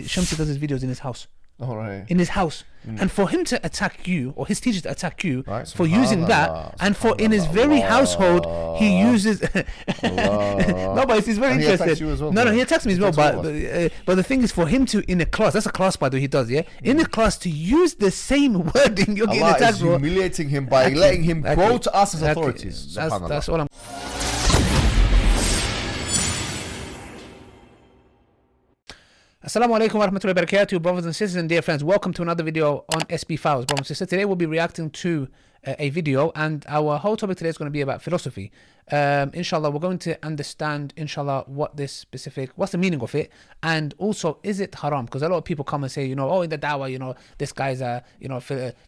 Shamsi does his videos in his house. Oh, right. In his house. And for him to attack you, or his teacher to attack you, Right, for using that, and for in his very household, he uses... No, but he's very And he interested. attacks you as well, No, bro. he attacks me as He well, attacks all but of but the thing is, for him to, in a class, that's a class, by the way, he does, yeah? In a class, to use the same wording, you're getting Allah attacked, is bro. humiliating him by letting him quote us as authorities. That's all I'm... Assalamu alaikum wa rahmatullahi wa barakatuh, brothers and sisters and dear friends. Welcome to another video on SB Files, brothers and sisters. Today we'll be reacting to a video, and our whole topic today is going to be about philosophy. Inshallah, we're going to understand, inshallah, what's the meaning of it, and also, is it haram? Because a lot of people come and say, oh, in the Dawah, this guy's a,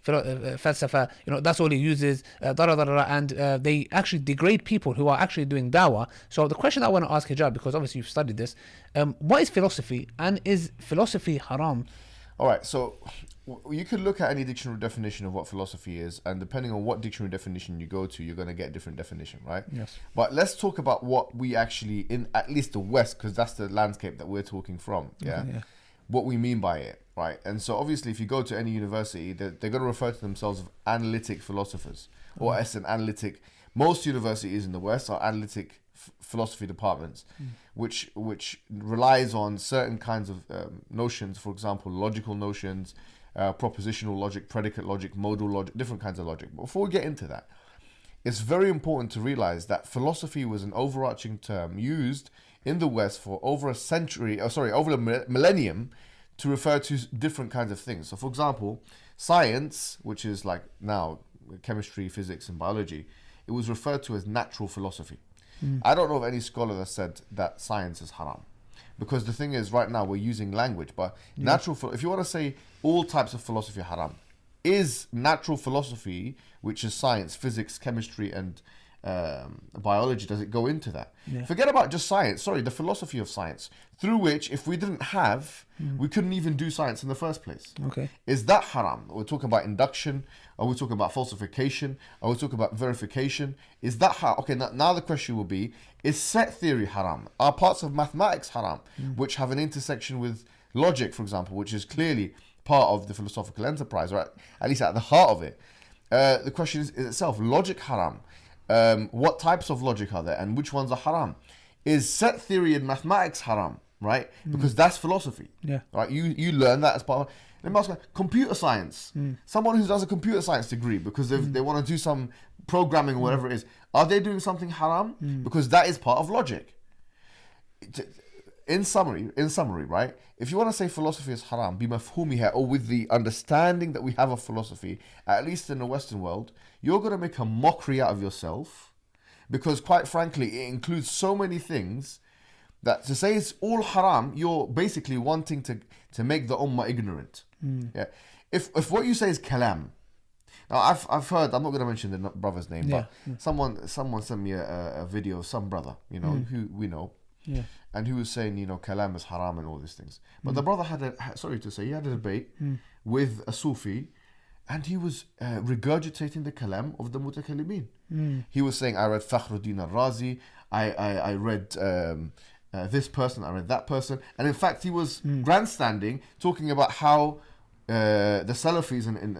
falsafa, that's all he uses, and they actually degrade people who are actually doing Dawah. So the question I want to ask Hijāb, because obviously you've studied this, what is philosophy, and is philosophy haram? All right, so you could look at any dictionary definition of what philosophy is, and depending on what dictionary definition you go to, you're going to get a different definition, right? Yes. But let's talk about what we actually, in at least the West, because that's the landscape that we're talking from, yeah? Yeah. What we mean by it, right? And so obviously if you go to any university, they're going to refer to themselves as analytic philosophers, or as an analytic. Most universities in the West are analytic philosophy departments, which relies on certain kinds of notions, for example, logical notions, propositional logic, predicate logic, modal logic, different kinds of logic. But before we get into that, it's very important to realize that philosophy was an overarching term used in the West for over a millennium, to refer to different kinds of things. So for example, science, which is like now chemistry, physics and biology, it was referred to as natural philosophy. I don't know of any scholar that said that science is haram, because the thing is, right now we're using language, but if you want to say all types of philosophy are haram, is natural philosophy, which is science, physics, chemistry and biology, does it go into that? Forget about just science, the philosophy of science, through which, if we didn't have, we couldn't even do science in the first place. Okay. Is that haram? We're talking about induction, or we're talking about falsification, or we're talking about verification. Is that haram? Okay, now the question will be, is set theory haram? Are parts of mathematics haram, which have an intersection with logic, for example, which is clearly part of the philosophical enterprise, or at least at the heart of it? The question is itself, logic haram? What types of logic are there, and which ones are haram? Is set theory in mathematics haram, right? Because that's philosophy. Yeah. Right. You learn that as part of. Let me ask you, computer science. Someone who does a computer science degree because they want to do some programming or whatever it is, are they doing something haram? Because that is part of logic. In summary, right? If you want to say philosophy is haram, bimafhumiha, or with the understanding that we have of philosophy, at least in the Western world, you're going to make a mockery out of yourself, because quite frankly, it includes so many things that to say it's all haram, you're basically wanting to make the ummah ignorant. Yeah. If what you say is kalam, now I've heard, I'm not going to mention the brother's name, but someone sent me a video of some brother, who we know. Yeah. And he was saying, kalam is haram and all these things. But the brother had he had a debate with a Sufi, and he was regurgitating the kalam of the mutakallimin. He was saying, I read Fakhruddin al-Razi, I read this person, I read that person. And in fact, he was grandstanding, talking about how the Salafis in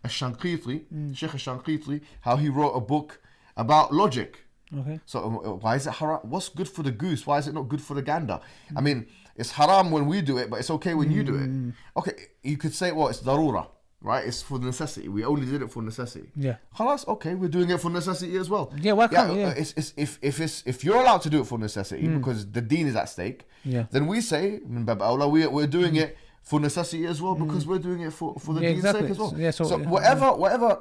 Al-Shanqiti, Sheikh Al-Shanqiti, how he wrote a book about logic. Okay. So why is it haram? What's good for the goose? Why is it not good for the gander? I mean, it's haram when we do it, but it's okay when you do it. Okay, you could say, well, it's darura, right? It's for necessity. We only did it for necessity. Yeah. Khalas, okay, we're doing it for necessity as well. Yeah, why can't we? If you're allowed to do it for necessity because the deen is at stake, then we say, we're doing it for necessity as well, because we're doing it for the deen's sake as well. Yeah, so whatever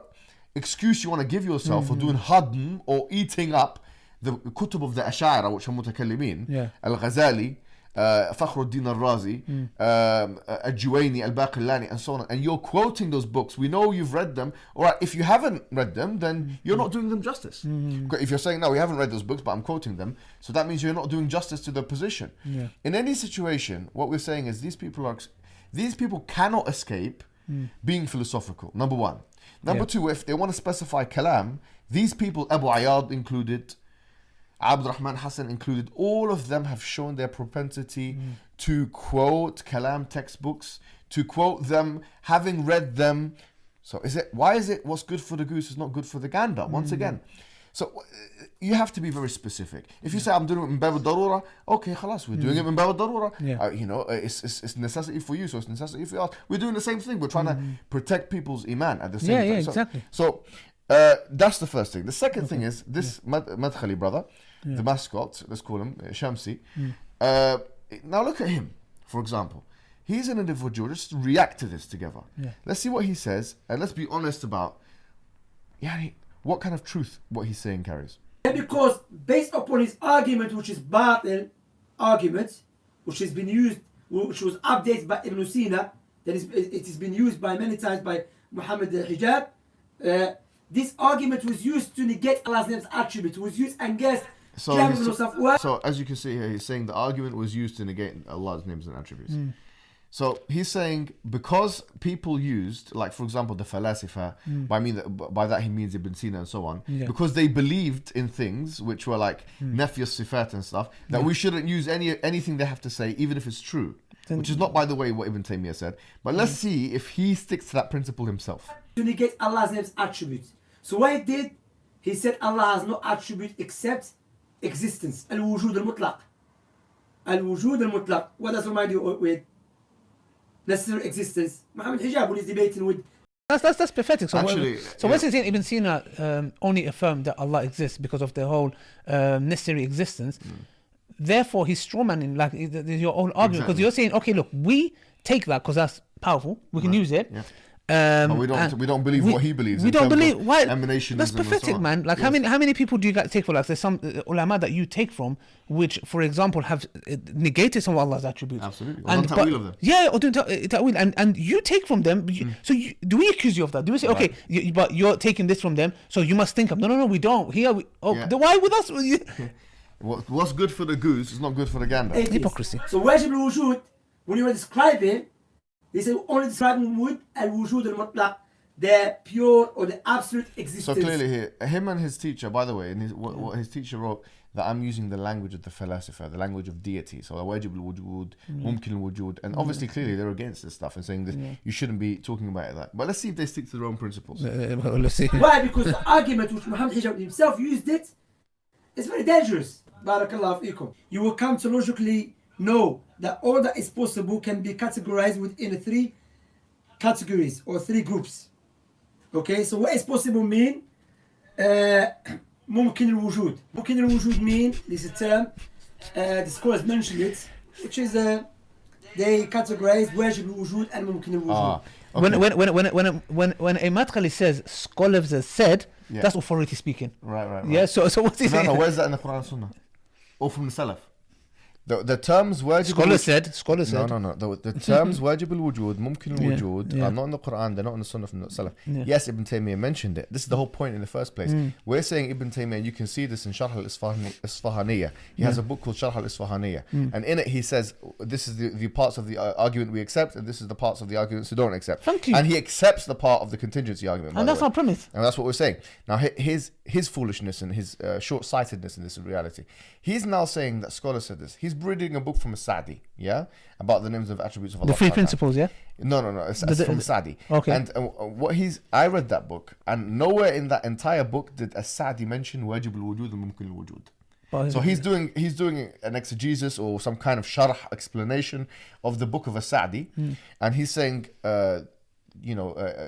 excuse you want to give yourself for doing hadm or eating up the kutub of the Ash'ara, which are mutakallimin, Al-Ghazali, Fakhruddin al-Razi, Al-Juwayni, Al-Baqillani, and so on, and you're quoting those books. We know you've read them. All right, if you haven't read them, then you're not doing them justice. If you're saying, no, we haven't read those books, but I'm quoting them, so that means you're not doing justice to the position. In any situation, what we're saying is these people cannot escape being philosophical, number one. Number two, if they want to specify kalam, these people, Abu Ayyad included, Abdurrahman Hassan included, all of them have shown their propensity to quote kalam textbooks, to quote them, having read them. So why is it what's good for the goose is not good for the gander? Once again. So you have to be very specific. If you say, I'm doing it in bab al-darura, okay, khalas, we're doing it in bab al-darura. You know, it's necessity for you, so it's necessity for us. We're doing the same thing. We're trying to protect people's iman at the same time. Yeah, exactly. So that's the first thing. The second thing is this Madkhali brother, the mascot, let's call him Shamsi. Now look at him, for example. He's an individual. Just react to this together. Let's see what he says, and let's be honest about what kind of truth what he's saying carries. Because based upon his argument, which is batil argument, which has been used, which was updated by Ibn Sina, it has been used by many times by Mohammed Hijāb. This argument was used to negate Allah's name's attribute. Was used against. So as you can see here, he's saying the argument was used to negate Allah's names and attributes. So he's saying because people used, like for example, the falasifa, by that he means Ibn Sina and so on, because they believed in things which were like nafy sifat and stuff, that we shouldn't use anything they have to say, even if it's true. Which is not, by the way, what Ibn Taymiyyah said. But let's see if he sticks to that principle himself. To negate Allah's name's attributes. So what he did, he said Allah has no attribute except existence. Al-wujud al-mutlaq. Al-wujud al-mutlaq. What does it remind you with? Necessary existence. Mohammed Hijāb, when he's debating with. That's pathetic. So actually, when he's saying Ibn Sina only affirmed that Allah exists because of the whole necessary existence, therefore he's strawmanning like your own argument, because you're saying, okay, look, we take that because that's powerful, we can use it. But we don't believe what he believes. We don't believe why. Emanations. That's pathetic, man. Like how many people do you guys take for? Like there's some ulama that you take from, which, for example, have negated some of Allah's attributes. Absolutely. Or ta'wil of them. Yeah, or doing ta'wil, and you take from them. So do we accuse you of that? Do we say, okay, but you're taking this from them, so you must think of? No, we don't. Then why with us? What's good for the goose is not good for the gander. Hypocrisy. So wajib al-wujud, when you were describing, they say only describing with al-wujud al-mutlaq, the pure or the absolute existence. So clearly here, him and his teacher, by the way, what his teacher wrote, that I'm using the language of the philosopher, the language of deity. So wajib al-wujud, mumkin al-wujud, and obviously clearly they're against this stuff and saying that you shouldn't be talking about that. But let's see if they stick to their own principles. Let's see. Why? Because the argument which Muhammad Hijāb himself used it is very dangerous. Barakallahu fiikum. You will come to logically know that all that is possible can be categorized within 3 categories or 3 groups. Okay, so what is possible mean? ممكن الوجود. ممكن الوجود mean, this is a term, the scholars mentioned it, which is they categorize واجب الوجود and ممكن الوجود. When a Madkhali says scholars have said, that's authority speaking. Right. Yeah, so what's he saying? No, where's that in the Quran and Sunnah? Or from the Salaf? The terms wajib Scholar said. No. The terms wajib al-wujud, mumkin al-wujud are not in the Quran, they're not in the Sunnah from the Salaf. Yes, Ibn Taymiyyah mentioned it. This is the whole point in the first place. We're saying Ibn Taymiyyah, you can see this in Sharh al-Isfahaniyah. He has a book called Sharh al-Isfahaniyah. And in it he says, this is the parts of the argument we accept, and this is the parts of the arguments we don't accept. Thank you. And he accepts the part of the contingency argument. And that's our premise. And that's what we're saying. Now his foolishness and his short-sightedness in this reality. He's now saying that scholars said this. He's reading a book from a Sa'di, about the names of attributes of Allah. The 3 principles, No, it's from Sa'di. Okay. And I read that book, and nowhere in that entire book did a Sa'di mention wajib al-wujud and mumkin al-wujud. So he's doing an exegesis or some kind of sharh explanation of the book of a Sa'di, and he's saying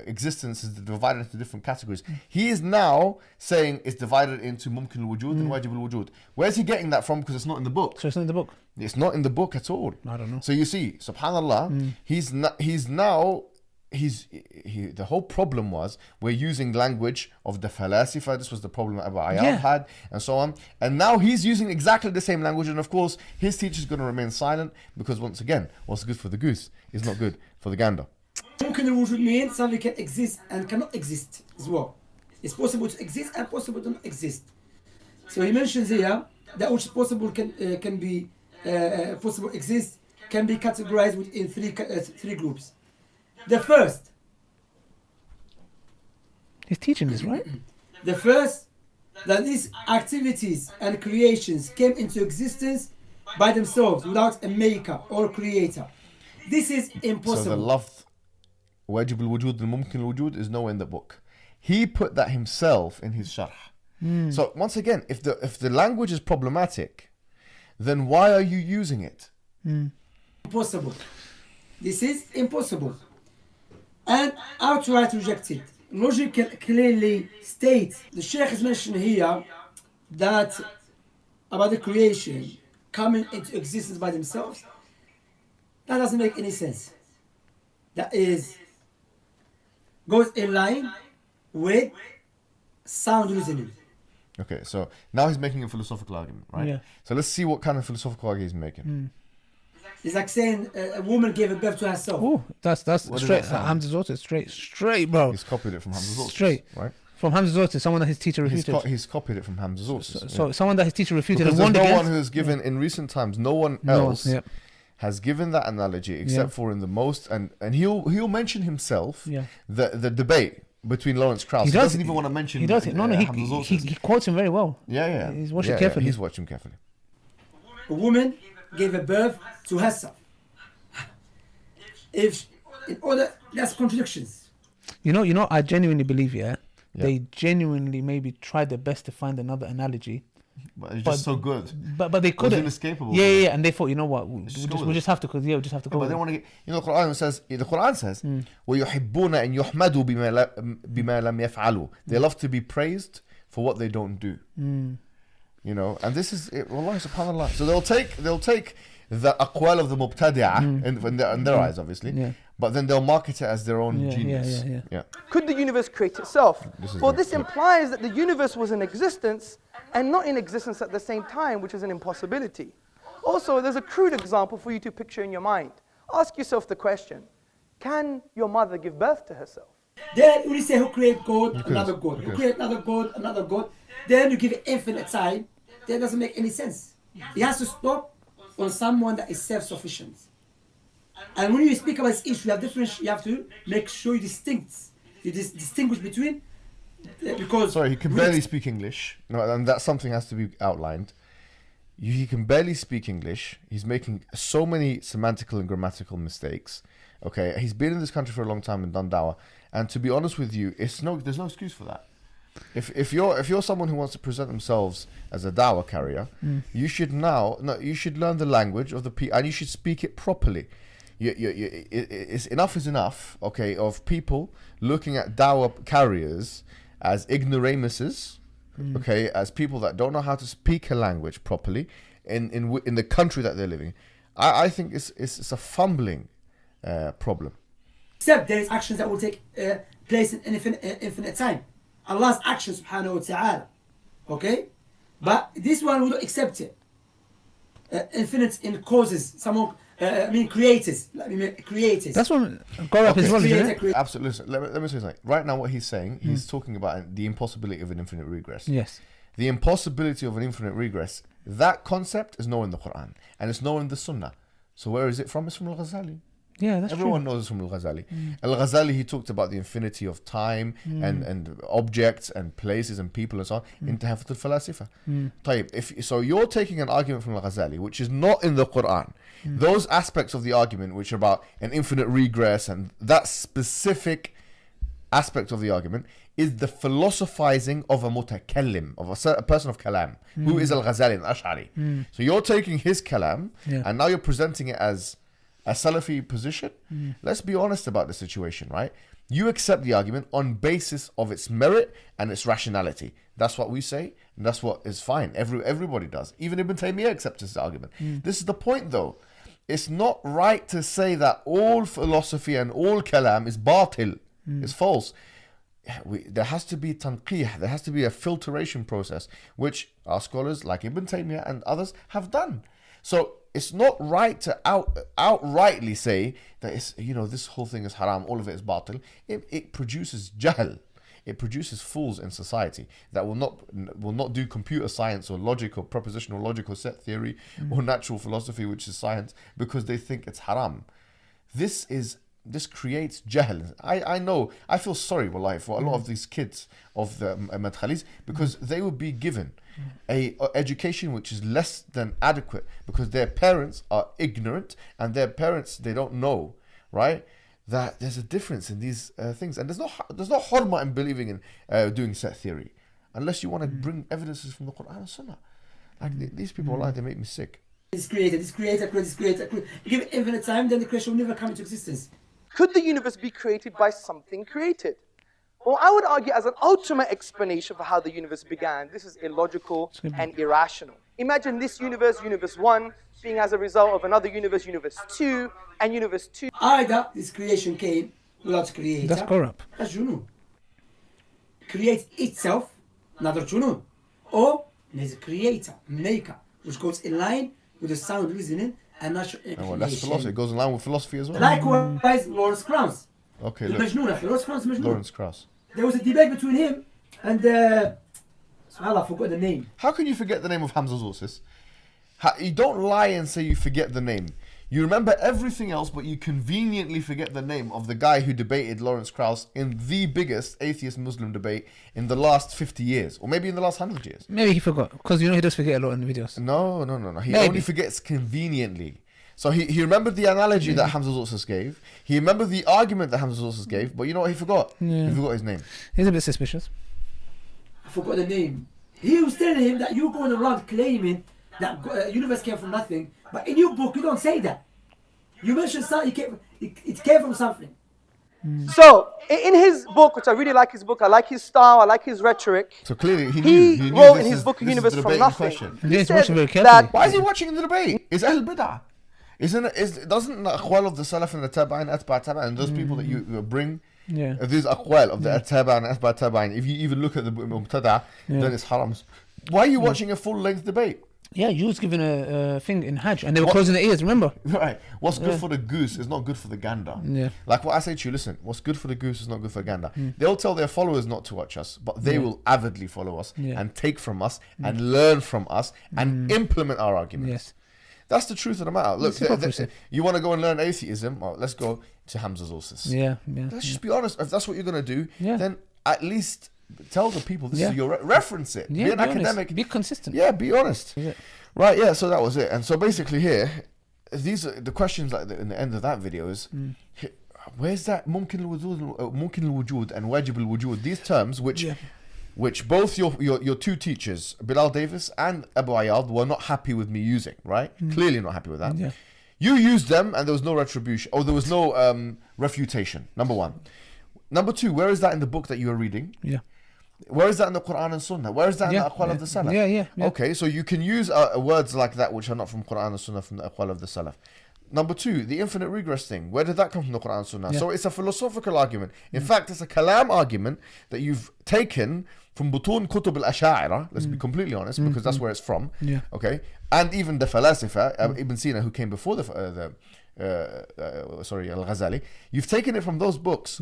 existence is divided into different categories. He is now saying it's divided into mumkin al-wujud and wajib al-wujud. Where's he getting that from? Because it's not in the book. So it's not in the book? It's not in the book at all. I don't know. So you see, subhanallah, the whole problem was we're using language of the falasifa. This was the problem that Abu Ayyad had, and so on. And now he's using exactly the same language, and of course his teacher's going to remain silent, because once again, what's good for the goose is not good for the gander. ممكن الوجود means something can exist and cannot exist as well. It's possible to exist and possible to not exist. So he mentions here that which is possible can be possible exist can be categorized within 3 groups. The first. He's teaching this, right? The first that these activities and creations came into existence by themselves without a maker or creator. This is So the impossible. lafz wajib al-wujud al-mumkin al-wujud is nowhere in the book. He put that himself in his sharh. So once again, if the language is problematic, then why are you using it? Impossible. This is impossible. And outright rejected. Logic clearly states, the Sheikh is mentioned here that about the creation coming into existence by themselves. That doesn't make any sense. That goes in line with sound reasoning. Okay, so now he's making a philosophical argument, right? Yeah. So let's see what kind of philosophical argument he's making. It's like saying a woman gave birth to herself. Oh, that's What does straight. that sound? Hamza's daughter, straight, bro. He's copied it from Hamza's Autos, Straight. right? From Hamza's daughter, someone that his teacher refuted. He's copied it from Hamza's Autos. So someone that his teacher refuted Because and there's warned no against. one who's given, in recent times, no one No one, else yeah. has given that analogy except for in the most, and he'll mention himself Yeah. the debate between Lawrence Krauss. He He does- doesn't even want to mention He does it. No, Hamza's Autos. he quotes him very well. Yeah. He's watching carefully. He's watching carefully. A woman gave a birth to herself. That's contradictions. You know, I genuinely believe, they genuinely maybe tried their best to find another analogy, But it's just so good. but they It was couldn't. inescapable. Yeah, and they thought, you know what, we Just just go we with just have to, we just have to go. But they with it. want to get, the Quran says, وَيُحِبُّونَ أَن يُحْمَدُوا بِمَا لَمْ يَفْعَلُوا. They love to be praised for what they don't do. You know, and this is it. Wallah, subhanallah. So they'll take the aqwal of the mubtadi'ah in their eyes, obviously, Yeah. but then they'll market it as their own Yeah, genius. yeah. Could the universe create itself? This is Well, it, this yeah. implies that the universe was in existence and not in existence at the same time, which is an impossibility. Also, there's a crude example for you to picture in your mind. Ask yourself the question, can your mother give birth to herself? Then when you say who create God, Because- another God. Who because- create another God. Then you give it infinite time. That doesn't make any sense. It has to stop on someone that is self-sufficient. And when you speak about this issue, you have to make sure you distinguish between because Sorry, he can barely speak English. No, and that something has to be outlined. He can barely speak English. He's making so many semantical and grammatical mistakes. Okay, he's been in this country for a long time and done dawah. And to be honest with you, there's no excuse for that. If you're someone who wants to present themselves as a dawah carrier, you should learn the language of the people and you should speak it properly. It's enough is enough, okay, of people looking at dawah carriers as ignoramuses, okay, as people that don't know how to speak a language properly in the country that they're living. I think it's a fumbling problem. except there is actions that will take place in infinite time. Allah's actions, subhanahu wa ta'ala. Okay? But this one we don't accept it. Infinite in causes. Creators. Creators. That's what God up his knowledge, isn't it? Creator. Absolutely. Listen, let me say something. Right now, what he's saying, he's talking about the impossibility of an infinite regress. Yes. The impossibility of an infinite regress, that concept is known in the Quran and it's known in the Sunnah. So where is it from? It's from Al-Ghazali. Yeah, that's Everyone true. knows it's from Al-Ghazali. Al-Ghazali, he talked about the infinity of time and objects and places and people and so on in Tahafut al-Falasifa. طيب, so you're taking an argument from Al-Ghazali, which is not in the Quran. Those aspects of the argument, which are about an infinite regress and that specific aspect of the argument, is the philosophizing of a mutakallim, of a person of kalam, who is Al-Ghazali, al-Ash'ari. So you're taking his kalam and now you're presenting it as a Salafi position. Let's be honest about the situation, right? You accept the argument on basis of its merit and its rationality. That's what we say, and that's what is fine. Everybody does. Even Ibn Taymiyyah accepts this argument. This is the point, though. It's not right to say that all philosophy and all kalam is batil. It's false. There has to be tanqih, there has to be a filtration process, which our scholars like Ibn Taymiyyah and others have done. So it's not right to outrightly say that this whole thing is haram, all of it is batil. It produces jahl. It produces fools in society that will not do computer science or logic or propositional logic or set theory or natural philosophy, which is science, because they think it's haram. This is this creates jahl. I know, I feel sorry, wallahi, for a lot of these kids of the madkhalis, because they would be given a education which is less than adequate because their parents are ignorant, and their parents, they don't know, right, that there's a difference in these things. And there's no horma in believing in doing set theory unless you want to bring evidences from the Quran and Sunnah. Like these people, wallahi, they make me sick. This creator. Give infinite time, then the creation will never come into existence. Could the universe be created by something created? Well, I would argue as an ultimate explanation for how the universe began, this is illogical and irrational. Imagine this universe, universe 1, being as a result of another universe, universe 2, and universe 2. Either this creation came without creator. That's corrupt. That's junun. Creates itself, another junun. Or there's a creator, maker, which goes in line with the sound reasoning and natural inclination. Well, that's philosophy. It goes in line with philosophy as well. Likewise, Lawrence Krauss. Okay, The look. Majnun, Lawrence Krauss Majnun. Lawrence Krauss. There was a debate between him and subhanAllah, I forgot the name. How can you forget the name of Hamza Zorsis? You don't lie and say you forget the name. You remember everything else, but you conveniently forget the name of the guy who debated Lawrence Krauss in the biggest atheist Muslim debate in the last 50 years, or maybe in the last 100 years. Maybe he forgot, because you know he does forget a lot in the videos. No. He Maybe. only forgets conveniently. So he remembered the analogy that Hamza Zorsis gave. He remembered the argument that Hamza Zorsis gave, but you know what he forgot? Yeah. He forgot his name. He's a bit suspicious. I forgot the name. He was telling him that you're going around claiming that universe came from nothing, but in your book you don't say that. You mentioned something, it came from something. So, in his book, which I really like his book, I like his style, I like his rhetoric. So clearly he He knew wrote this in his is- book this is Universe the from debate in Nothing. question. Yeah, he's said watching very that- carefully. Why is he watching the debate? It's Ahl Bid'ah. Doesn't the aqwal of the Salaf and the Tabi'in, Atba' Tabi'in, and those people that you bring, Yeah. these aqwal of the Tabi'in and Atba' Tabi'in, if you even look at the Mubtada', then it's haram. Why are you watching a full-length debate? Yeah, you was given a thing in Hajj, and they were closing their ears, remember? Right. What's good for the goose is not good for the gander. Yeah. Like what I say to you, listen, what's good for the goose is not good for the gander. They'll tell their followers not to watch us, but they will avidly follow us and take from us and learn from us and implement our arguments. Yes. That's the truth of the matter. Look, It's hypocrisy. you want to go and learn atheism? Well, let's go to Hamza Zorsis. Yeah. Let's just be honest. If that's what you're going to do, Yeah. then at least tell the people this Yeah. is your reference it. Yeah, be an honest. academic. Be consistent. Yeah, be honest. Yeah. Right, yeah, so that was it. And so basically here, these are the questions like in the end of that video is, where's that mumkin al-wujud and wajib al-wujud? These terms which both your two teachers, Bilal Davis and Abu Ayyad, were not happy with me using, right? Clearly not happy with that. Yeah. You used them and there was no retribution, or there was no refutation, number one. Number two, where is that in the book that you are reading? Yeah. Where is that in the Quran and Sunnah? Where is that in the Aqwal of the Salaf? Yeah. Okay, so you can use words like that which are not from Quran and Sunnah, from the Aqwal of the Salaf. Number two, the infinite regress thing. Where did that come from the Quran and Sunnah? Yeah. So it's a philosophical argument. In fact, it's a kalam argument that you've taken from Butun Kutub al-Asha'ira. Let's be completely honest, because that's where it's from. Yeah. Okay, and even the Falasifa, Ibn Sina, who came before Al-Ghazali. You've taken it from those books,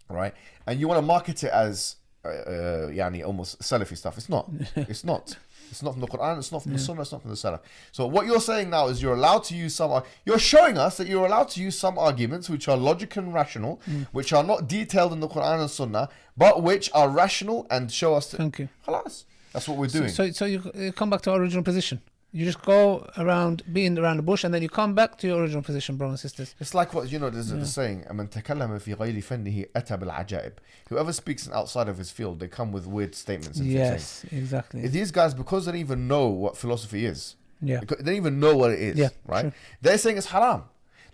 right? And you want to market it as almost Salafi stuff. It's not. It's not. It's not from the Quran. It's not from the Sunnah. It's not from the Salaf. So what you're saying now is you're allowed to use some. You're showing us that you're allowed to use some arguments which are logical and rational, which are not detailed in the Quran and Sunnah, but which are rational and show us. Thank you. Khalas. That's what we're doing. So you come back to our original position. You just go around being around the bush, and then you come back to your original position, brothers and sisters. It's like what there's a saying. "Man takallama fi ghayri fannihi ata bil ajaib." Whoever speaks outside of his field, they come with weird statements. And Yes, things. exactly. These guys, because they don't even know what philosophy is, Yeah. they don't even know what it is. Yeah, Right? true. They're saying it's haram.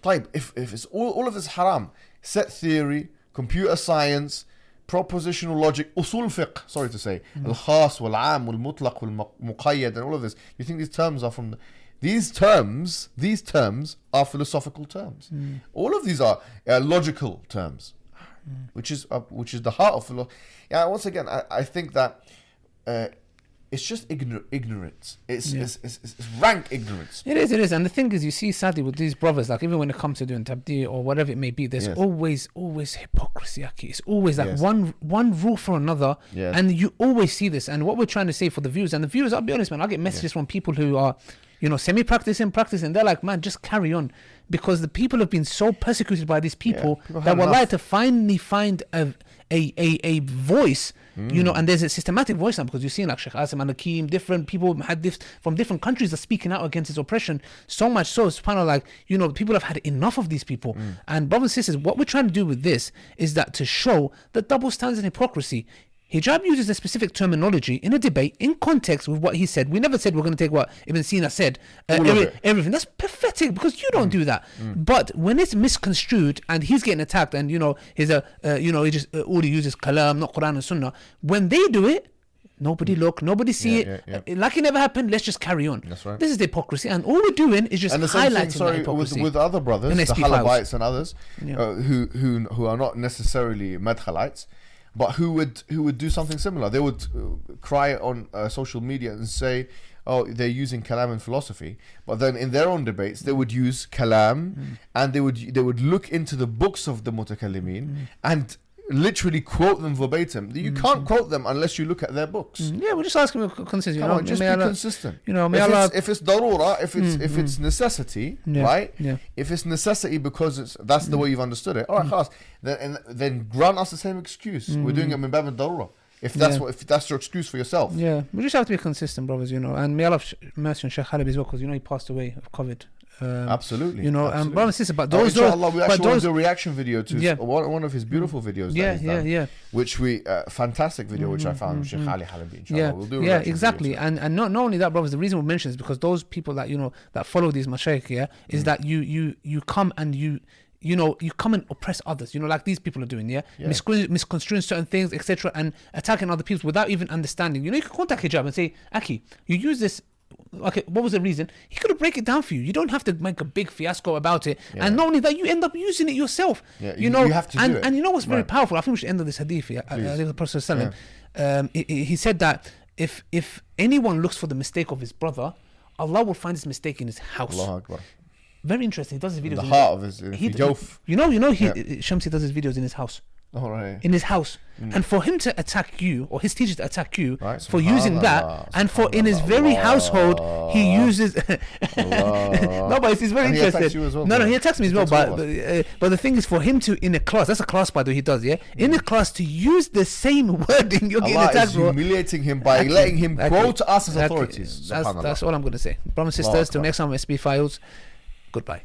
Like if it's all of this haram, set theory, computer science, propositional logic, usul fiqh, sorry to say, al-khas, wal-am, wal-mutlaq, wal-muqayyad, and all of this. You think these terms are from... These terms are philosophical terms. All of these are logical terms, which is the heart of philosophy. Yeah, once again, I think that it's just ignorance. It's rank ignorance. It is. And the thing is, you see, sadly, with these brothers, like even when it comes to doing tabdi or whatever it may be, there's always hypocrisy, Aki. It's always like one rule for another. Yes. And you always see this. And what we're trying to say for the viewers, and the viewers, I'll be honest, man, I get messages from people who are, semi-practicing, practicing. They're like, man, just carry on. because the people have been so persecuted by these people people that had would enough. like to finally find a voice, you know, and there's a systematic voice now, because you've seen like Sheikh Asim and Hakim, different people had this from different countries are speaking out against this oppression, so much so it's kind of like, you know, people have had enough of these people. And brothers and sisters, what we're trying to do with this is that to show the double standards and hypocrisy. Hijab uses a specific terminology in a debate in context with what he said. We never said we're going to take what Ibn Sina said, everything. That's pathetic, because you don't do that. But when it's misconstrued and he's getting attacked, and you know he's you know, he just all he uses kalam, not Quran and Sunnah. When they do it, nobody look, nobody see it. Like it never happened. Let's just carry on. That's right. This is the hypocrisy, and all we're doing is just And the same highlighting thing, that hypocrisy. with other brothers, In the SP files. Halabites and others, who are not necessarily Madkhalites, but who would do something similar. They would cry on social media and say, oh, they're using kalam in philosophy, but then in their own debates they would use kalam, and they would look into the books of the mutakallimin and literally quote them verbatim. You can't quote them unless you look at their books. Yeah, we're just asking consistent. Come on, just be consistent. You know, if it's darura, if it's necessity, right? Yeah. If it's necessity because that's the way you've understood it. All right, khas. Then grant us the same excuse. We're doing it min bab al-darura. If that's your excuse for yourself. Yeah, we just have to be consistent, brothers. You know, and may Allah have mercy on Sheikh Halabi as well, because you know he passed away of COVID. Absolutely. You know, absolutely. brothers and sisters, but those, inshallah, we but actually want those, to do a reaction video to one of his beautiful videos. Which we fantastic video which I found with Sheikh Ali Halabi. Inshallah, we'll do a reaction exactly. video And not only that, brothers, the reason we mention is because those people that, you know, that follow these mashaykh, is that you come and you come and oppress others, you know, like these people are doing, misconstruing certain things, etc., and attacking other people without even understanding. You know, you can contact Hijab and say, Aki, you use this. Okay, what was the reason? He could have break it down for you. You don't have to make a big fiasco about it. And not only that, you end up using it yourself. You know, you have to do it. And you know what's very powerful? I think we should end on this hadith. I think the Prophet he said that if anyone looks for the mistake of his brother, Allah will find his mistake in his house. Allahu Akbar. Very interesting. He does his videos in the heart of his Shamsi does his videos in his house. Oh, right. In his house. And for him to attack you, or his teachers to attack you, for using that, and for in his very household he uses no, but he's very interested. No, he attacks me as well, but the thing is, for him to, in a class, that's a class by the way he does, in a class, to use the same wording, you're getting attacked, bro. Humiliating him by letting him quote us as authorities. That's all I'm going to say. Brothers and sisters, till next time, SB Files, goodbye.